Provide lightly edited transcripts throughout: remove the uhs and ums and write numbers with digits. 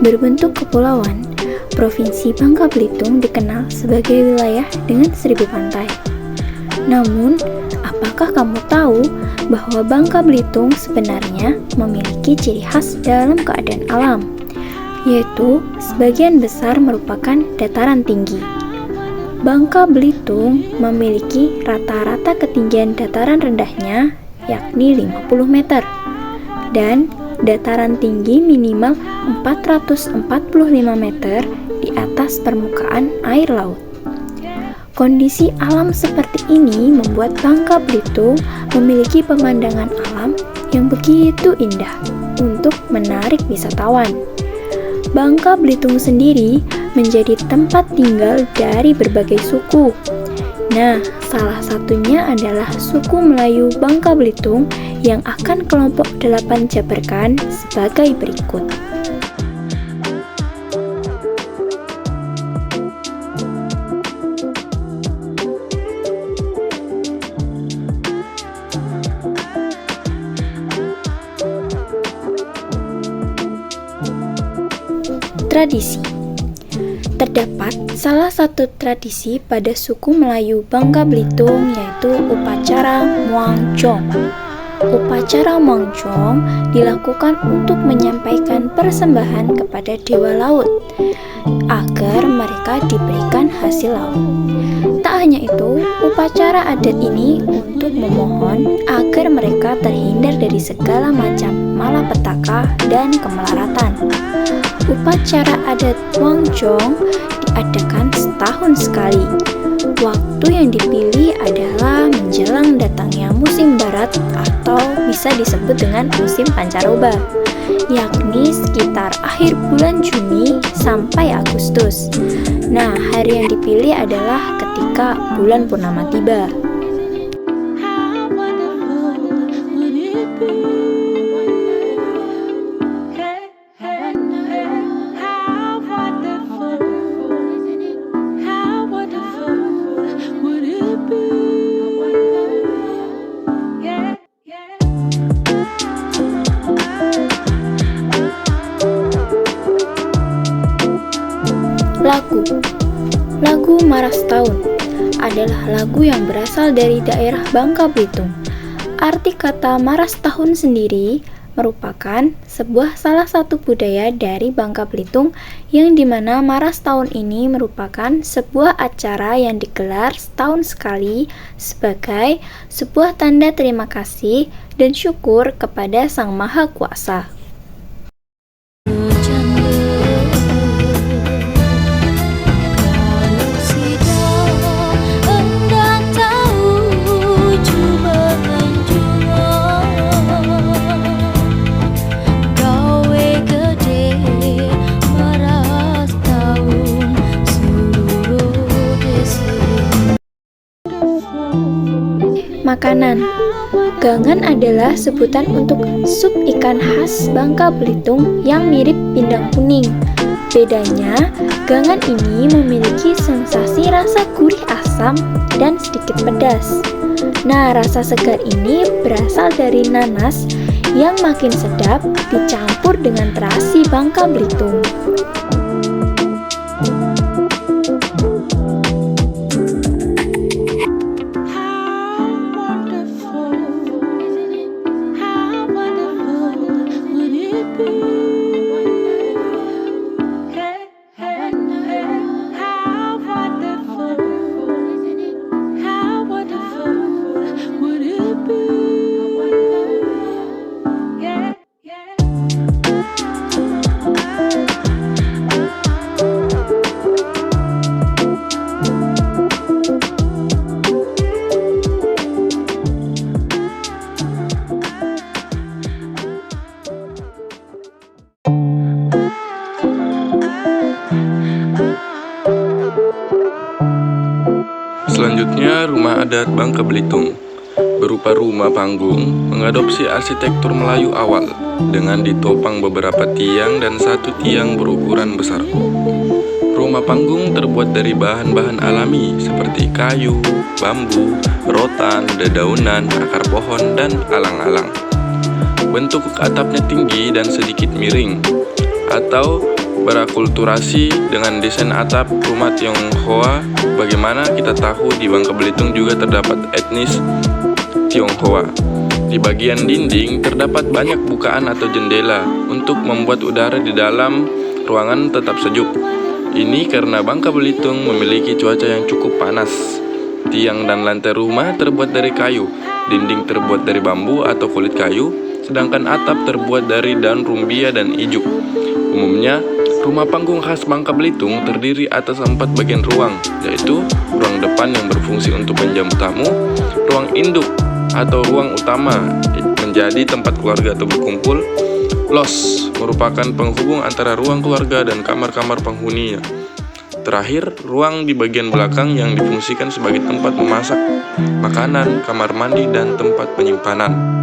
Berbentuk kepulauan, Provinsi Bangka Belitung dikenal sebagai wilayah dengan 1000 pantai. Namun, apakah kamu tahu bahwa Bangka Belitung sebenarnya memiliki ciri khas dalam keadaan alam, yaitu sebagian besar merupakan dataran tinggi. Bangka Belitung memiliki rata-rata ketinggian dataran rendahnya yakni 50 meter dan dataran tinggi minimal 445 meter di atas permukaan air laut. Kondisi alam seperti ini membuat Bangka Belitung memiliki pemandangan alam yang begitu indah untuk menarik wisatawan. Bangka Belitung sendiri menjadi tempat tinggal dari berbagai suku. Nah, salah satunya adalah suku Melayu Bangka Belitung yang akan kelompok 8 jabarkan sebagai berikut. Tradisi. Terdapat salah satu tradisi pada suku Melayu Bangka Belitung yaitu upacara Muangcong. Upacara Muangcong dilakukan untuk menyampaikan persembahan kepada dewa laut agar mereka diberikan hasil laut. Tak hanya itu, upacara adat ini untuk memohon agar mereka terhindar dari segala macam malapetaka dan kemelaratan. Upacara adat Muangcong diadakan setahun sekali. Waktu yang dipilih adalah menjelang datangnya musim barat atau bisa disebut dengan musim pancaroba, yakni sekitar akhir bulan Juni sampai Agustus. Nah, hari yang dipilih adalah ketika bulan purnama tiba. Lagu Maras Tahun adalah lagu yang berasal dari daerah Bangka Belitung. Arti kata Maras Tahun sendiri merupakan salah satu budaya dari Bangka Belitung yang dimana Maras Tahun ini merupakan sebuah acara yang digelar setahun sekali sebagai sebuah tanda terima kasih dan syukur kepada Sang Maha Kuasa. Makanan. Gangan adalah sebutan untuk sup ikan khas Bangka Belitung yang mirip pindang kuning. Bedanya, gangan ini memiliki sensasi rasa gurih asam dan sedikit pedas. Nah, rasa segar ini berasal dari nanas yang makin sedap dicampur dengan terasi Bangka Belitung. Selanjutnya, rumah adat Bangka Belitung berupa rumah panggung mengadopsi arsitektur Melayu awal dengan ditopang beberapa tiang dan satu tiang berukuran besar. Rumah panggung terbuat dari bahan-bahan alami seperti kayu, bambu, rotan, dedaunan, akar pohon, dan alang-alang. Bentuk atapnya tinggi dan sedikit miring, atau berakulturasi dengan desain atap rumah Tionghoa. Bagaimana kita tahu di Bangka Belitung juga terdapat etnis Tionghoa. Di bagian dinding terdapat banyak bukaan atau jendela untuk membuat udara di dalam ruangan tetap sejuk. Ini karena Bangka Belitung memiliki cuaca yang cukup panas. Tiang dan lantai rumah terbuat dari kayu, dinding terbuat dari bambu atau kulit kayu, sedangkan atap terbuat dari daun rumbia dan ijuk. Umumnya, rumah panggung khas Bangka Belitung terdiri atas 4 bagian ruang, yaitu ruang depan yang berfungsi untuk menjamu tamu, ruang induk atau ruang utama menjadi tempat keluarga atau berkumpul, los merupakan penghubung antara ruang keluarga dan kamar-kamar penghuninya. Terakhir, ruang di bagian belakang yang difungsikan sebagai tempat memasak makanan, kamar mandi, dan tempat penyimpanan.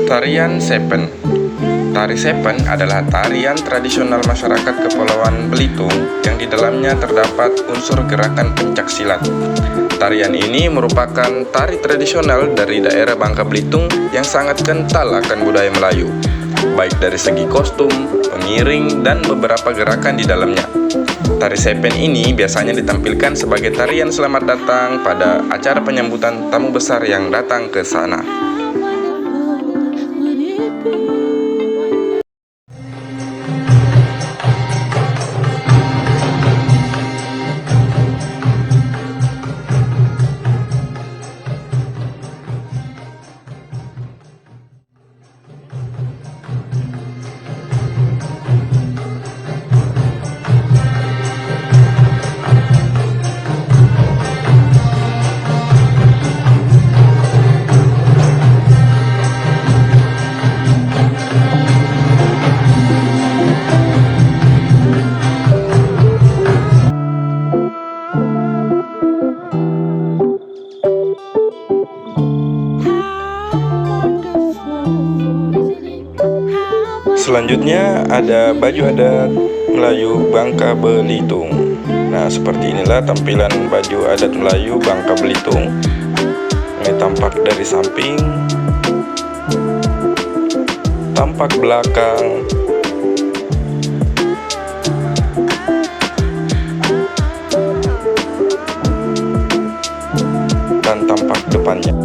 Tarian Sepen. Tari Sepen adalah tarian tradisional masyarakat Kepulauan Belitung yang di dalamnya terdapat unsur gerakan pencaksilat. Tarian ini merupakan tari tradisional dari daerah Bangka Belitung yang sangat kental akan budaya Melayu, baik dari segi kostum, pengiring, dan beberapa gerakan di dalamnya. Tari Sepen ini biasanya ditampilkan sebagai tarian selamat datang pada acara penyambutan tamu besar yang datang ke sana. Selanjutnya ada baju adat Melayu Bangka Belitung. Nah, seperti inilah tampilan baju adat Melayu Bangka Belitung. Ini tampak dari samping, tampak belakang, dan tampak depannya.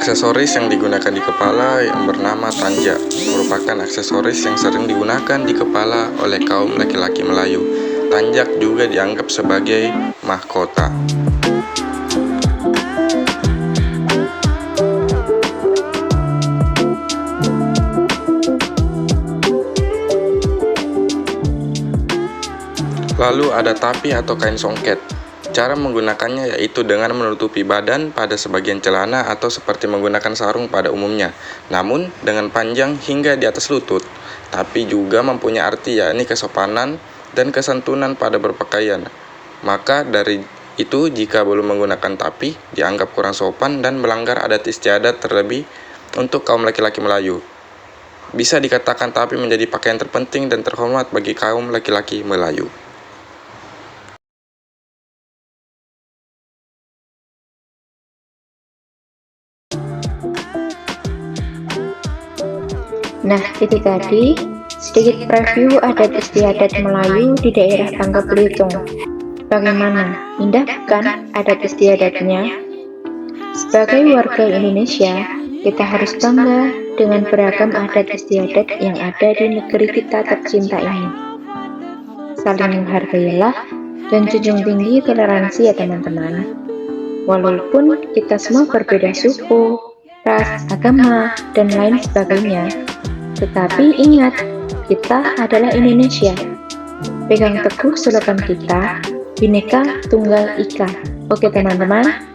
Aksesoris yang digunakan di kepala yang bernama tanjak merupakan aksesoris yang sering digunakan di kepala oleh kaum laki-laki Melayu. Tanjak juga dianggap sebagai mahkota. Lalu ada tapi atau kain songket. Cara menggunakannya yaitu dengan menutupi badan pada sebagian celana atau seperti menggunakan sarung pada umumnya, namun dengan panjang hingga di atas lutut. Tapi juga mempunyai arti yakni kesopanan dan kesantunan pada berpakaian. Maka dari itu jika belum menggunakan tapi dianggap kurang sopan dan melanggar adat istiadat terlebih untuk kaum laki-laki Melayu. Bisa dikatakan tapi menjadi pakaian terpenting dan terhormat bagi kaum laki-laki Melayu. Nah, itu tadi sedikit preview adat istiadat Melayu di daerah Bangka Belitung. Bagaimana? Indah bukan adat istiadatnya? Sebagai warga Indonesia, kita harus bangga dengan beragam adat istiadat yang ada di negeri kita tercinta ini. Saling menghargailah dan junjung tinggi toleransi ya teman-teman. Walaupun kita semua berbeda suku, ras, agama, dan lain sebagainya, tetapi ingat, kita adalah Indonesia. Pegang teguh slogan kita, Bhinneka Tunggal Ika. Oke teman-teman,